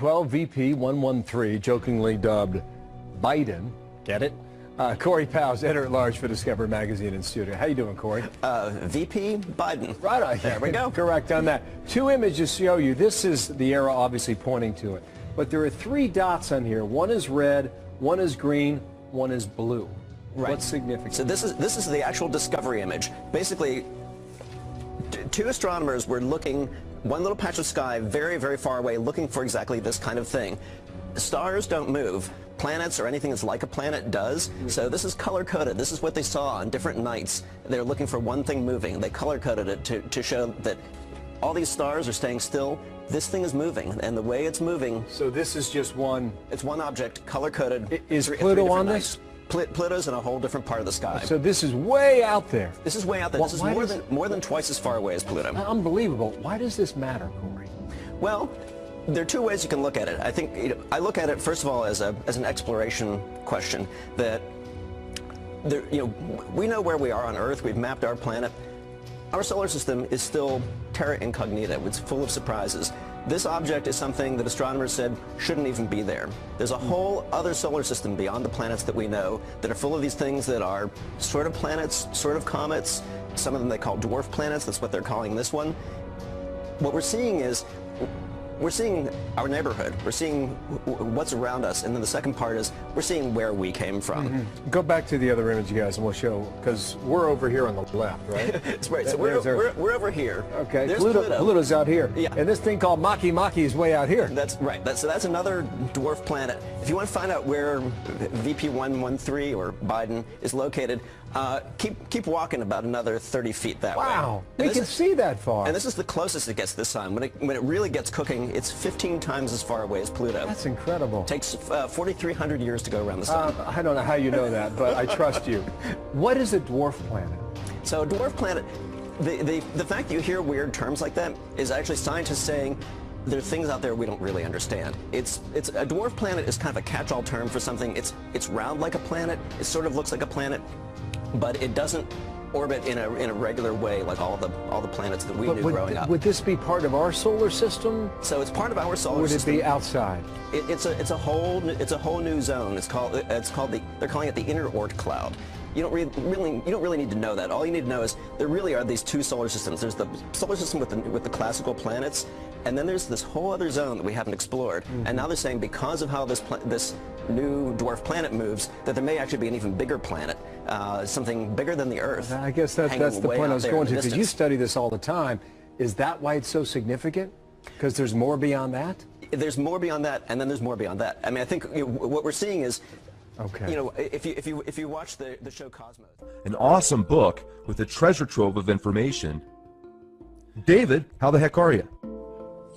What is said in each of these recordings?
1112 VP 113, jokingly dubbed Biden. Get it? Corey Powers, editor-at-large for Discover Magazine in studio. How you doing, Corey? VP Biden. Right on. There we go. Correct on that. Two images show you. This is the arrow obviously pointing to it. But there are three dots on here. One is red, one is green, one is blue. Right. What's significant? So this is the actual discovery image. Basically, two astronomers were looking one little patch of sky very, very far away, looking for exactly this kind of thing. Stars don't move. Planets or anything that's like a planet does. So this is color-coded. This is what they saw on different nights. They're looking for one thing moving. They color-coded it to show that all these stars are staying still. This thing is moving, and the way it's moving... So this is just one... It's one object, color-coded. Is Pluto on this? Pluto's in a whole different part of the sky. So this is way out there. This is way out there. This is more than twice as far away as Pluto. Unbelievable. Why does this matter, Corey? Well, there are two ways you can look at it. I think I look at it first of all as an exploration question. That we know where we are on Earth. We've mapped our planet. Our solar system is still terra incognita. It's full of surprises. This object is something that astronomers said shouldn't even be there. There's a whole other solar system beyond the planets that we know that are full of these things that are sort of planets, sort of comets. Some of them they call dwarf planets. That's what they're calling this one. What we're seeing is we're seeing our neighborhood. We're seeing what's around us. And then the second part is we're seeing where we came from. Mm-hmm. Go back to the other image, you guys, and we'll show, because we're over here on the left, right? That's right. So we're over here. Okay. There's Pluto's out here. Yeah. And this thing called Maki Maki is way out here. That's right. So that's another dwarf planet. If you want to find out where VP 113 or Biden is located, keep walking about another 30 feet that way. Wow. We can see that far. And this is the closest it gets this time. When it really gets cooking, it's 15 times as far away as Pluto. That's incredible. It takes 4,300 years to go around the sun. I don't know how you know that, but I trust you. What is a dwarf planet? So a dwarf planet, the fact that you hear weird terms like that is actually scientists saying there are things out there we don't really understand. It's a dwarf planet is kind of a catch-all term for something. It's round like a planet. It sort of looks like a planet, but it doesn't orbit in a regular way like all the planets that we knew growing up. Would this be part of our solar system? So it's part of our solar system. Would it be outside? It's a whole new zone. They're calling it the inner Oort cloud. You don't really need to know that. All you need to know is there really are these two solar systems. There's the solar system with the classical planets, and then there's this whole other zone that we haven't explored. Mm-hmm. And now they're saying because of how this new dwarf planet moves, that there may actually be an even bigger planet, something bigger than the Earth. I guess that's the point I was going to, because you study this all the time. Is that why it's so significant? Because there's more beyond that? There's more beyond that, and then there's more beyond that. I mean, I think what we're seeing is, okay. If you watch the show Cosmos. An awesome book with a treasure trove of information. David, how the heck are you?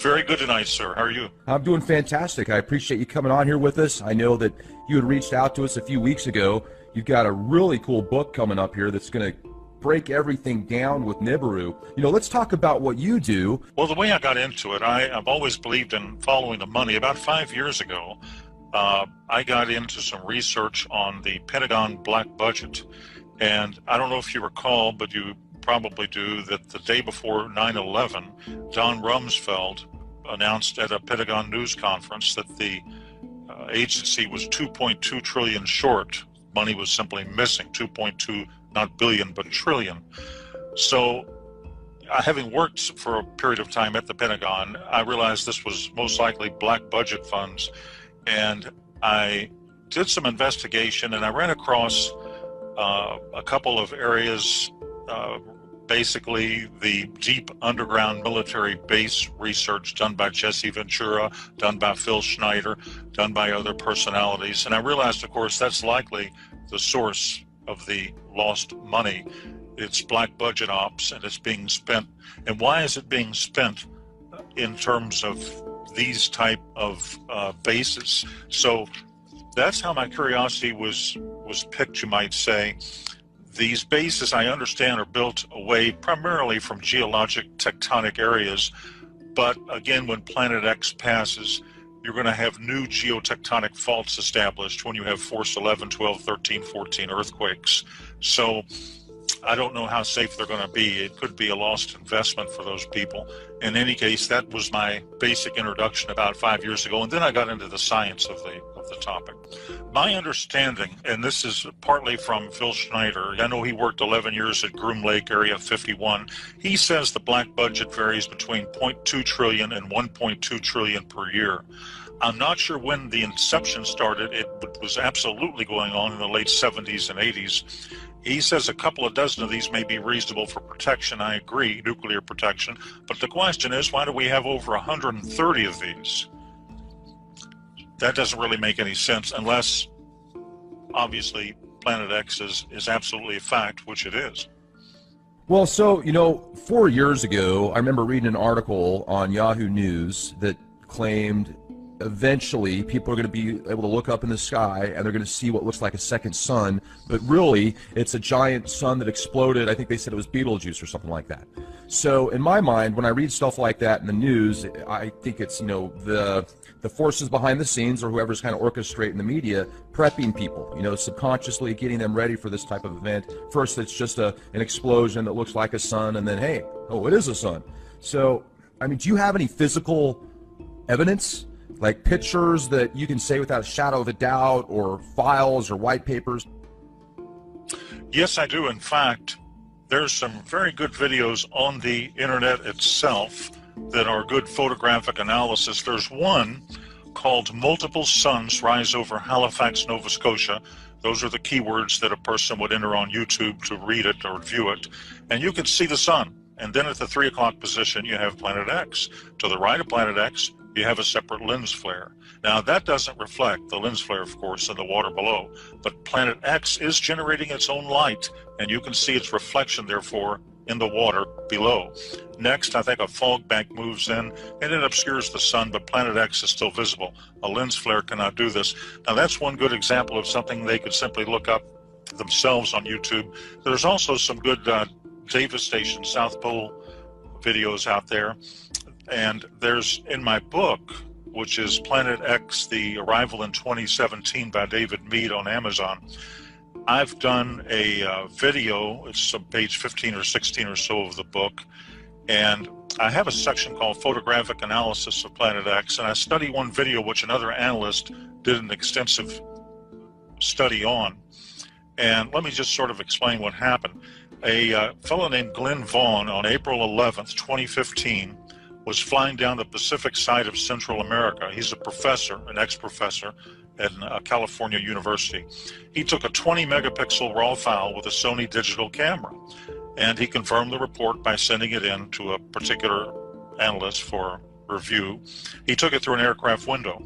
Very good tonight, sir. How are you? I'm doing fantastic. I appreciate you coming on here with us. I know that you had reached out to us a few weeks ago. You've got a really cool book coming up here that's going to break everything down with Nibiru. Let's talk about what you do. Well, the way I got into it, I've always believed in following the money. About 5 years ago, I got into some research on the Pentagon black budget. And I don't know if you recall, but you probably do, that the day before 9/11, Don Rumsfeld announced at a Pentagon news conference that the agency was 2.2 trillion short. Money was simply missing, 2.2, not billion, but trillion. So having worked for a period of time at the Pentagon, I realized this was most likely black budget funds. And I did some investigation, and I ran across a couple of areas, basically the deep underground military base research done by Jesse Ventura, done by Phil Schneider, done by other personalities. And I realized, of course, that's likely the source of the lost money. It's black budget ops, and it's being spent. And why is it being spent in terms of these type of bases? So that's how my curiosity was picked, you might say. These bases, I understand, are built away primarily from geologic tectonic areas. But again, when Planet X passes, you're going to have new geotectonic faults established when you have force 11, 12, 13, 14 earthquakes. So I don't know how safe they're going to be. It could be a lost investment for those people. In any case, that was my basic introduction about 5 years ago, and then I got into the science of the topic. My understanding, and this is partly from Phil Schneider, I know he worked 11 years at Groom Lake Area 51. He says the black budget varies between 0.2 trillion and 1.2 trillion per year. I'm not sure when the inception started. It was absolutely going on in the late 70s and 80s. He says a couple of dozen of these may be reasonable for protection. I agree, nuclear protection. But the question is, why do we have over 130 of these? That doesn't really make any sense unless, obviously, Planet X is absolutely a fact, which it is. Well, so, 4 years ago, I remember reading an article on Yahoo News that claimed eventually people are going to be able to look up in the sky and they're going to see what looks like a second sun, but really it's a giant sun that exploded. I think they said it was Betelgeuse or something like that. So in my mind, when I read stuff like that in the news, I think it's the forces behind the scenes, or whoever's kind of orchestrating the media, prepping people, subconsciously getting them ready for this type of event. First it's just an explosion that looks like a sun, and then hey, oh, it is a sun. So do you have any physical evidence, like pictures that you can say without a shadow of a doubt, or files or white papers? Yes, I do. In fact, there's some very good videos on the internet itself that are good photographic analysis. There's one called Multiple Suns Rise Over Halifax, Nova Scotia. Those are the keywords that a person would enter on YouTube to read it or view it. And you can see the sun. And then at the 3 o'clock position, you have Planet X. To the right of Planet X, you have a separate lens flare. Now, that doesn't reflect the lens flare, of course, in the water below, but Planet X is generating its own light, and you can see its reflection, therefore, in the water below. Next, I think a fog bank moves in, and it obscures the sun, but Planet X is still visible. A lens flare cannot do this. Now, that's one good example of something they could simply look up themselves on YouTube. There's also some good Davis Station South Pole videos out there. And there's, in my book, which is Planet X, The Arrival in 2017 by David Mead on Amazon, I've done a video. It's page 15 or 16 or so of the book. And I have a section called Photographic Analysis of Planet X. And I study one video which another analyst did an extensive study on. And let me just sort of explain what happened. A fellow named Glenn Vaughn on April 11th, 2015, was flying down the Pacific side of Central America. He's a professor, an ex-professor at California University. He took a 20 megapixel raw file with a Sony digital camera, and he confirmed the report by sending it in to a particular analyst for review. He took it through an aircraft window.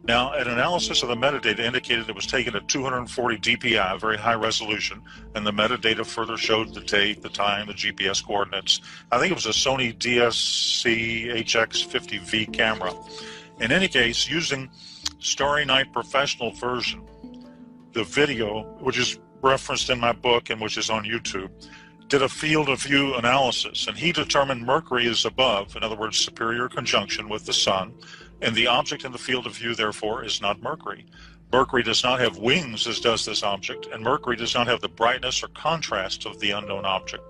Now, an analysis of the metadata indicated it was taken at 240 dpi, very high resolution, and the metadata further showed the date, the time, the GPS coordinates. I think it was a Sony DSC HX50V camera. In any case, using Starry Night Professional version, the video, which is referenced in my book and which is on YouTube, did a field of view analysis, and he determined Mercury is above, in other words, superior conjunction with the sun, and the object in the field of view, therefore, is not Mercury. Mercury does not have wings, as does this object, and Mercury does not have the brightness or contrast of the unknown object.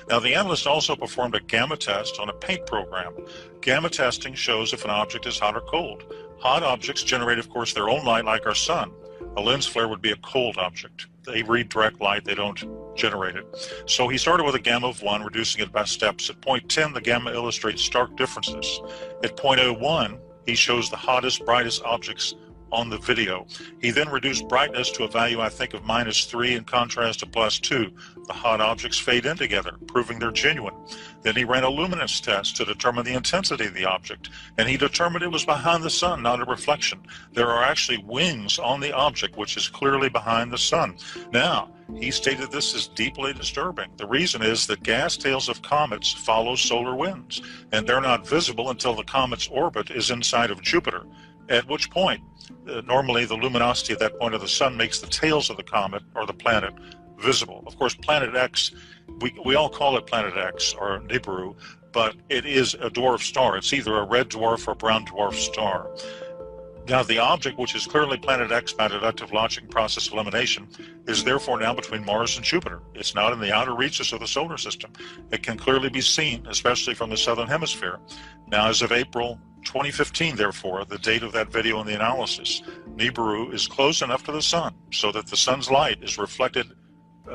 Now, the analyst also performed a gamma test on a paint program. Gamma testing shows if an object is hot or cold. Hot objects generate, of course, their own light like our sun. A lens flare would be a cold object. They read direct light, they don't generate it. So he started with a gamma of 1, reducing it by steps. At point 10, the gamma illustrates stark differences. At point 01, he shows the hottest, brightest objects on the video. He then reduced brightness to a value, I think, of -3 in contrast to +2. The hot objects fade in together, proving they're genuine. Then he ran a luminance test to determine the intensity of the object, and he determined it was behind the sun, not a reflection. There are actually wings on the object, which is clearly behind the sun. Now, he stated this is deeply disturbing. The reason is that gas tails of comets follow solar winds, and they're not visible until the comet's orbit is inside of Jupiter, at which point, normally the luminosity at that point of the sun makes the tails of the comet or the planet visible. Of course, Planet X, we all call it Planet X or Nibiru, but it is a dwarf star. It's either a red dwarf or brown dwarf star. Now, the object, which is clearly Planet X by deductive logic and process elimination, is therefore now between Mars and Jupiter. It's not in the outer reaches of the solar system. It can clearly be seen, especially from the southern hemisphere. Now, as of April 2015, therefore, the date of that video and the analysis, Nibiru is close enough to the sun so that the sun's light is reflected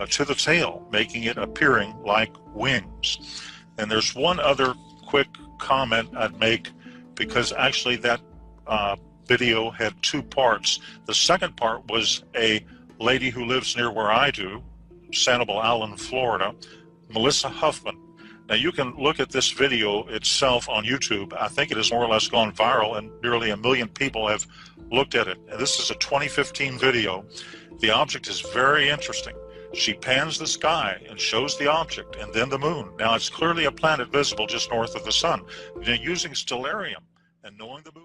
to the tail, making it appearing like wings. And there's one other quick comment I'd make, because actually that video had two parts. The second part was a lady who lives near where I do, Sanibel Island, Florida, Melissa Huffman. Now, you can look at this video itself on YouTube. I think it has more or less gone viral, and nearly 1 million people have looked at it. And this is a 2015 video. The object is very interesting. She pans the sky and shows the object and then the moon. Now, it's clearly a planet visible just north of the sun. Using stellarium and knowing the moon.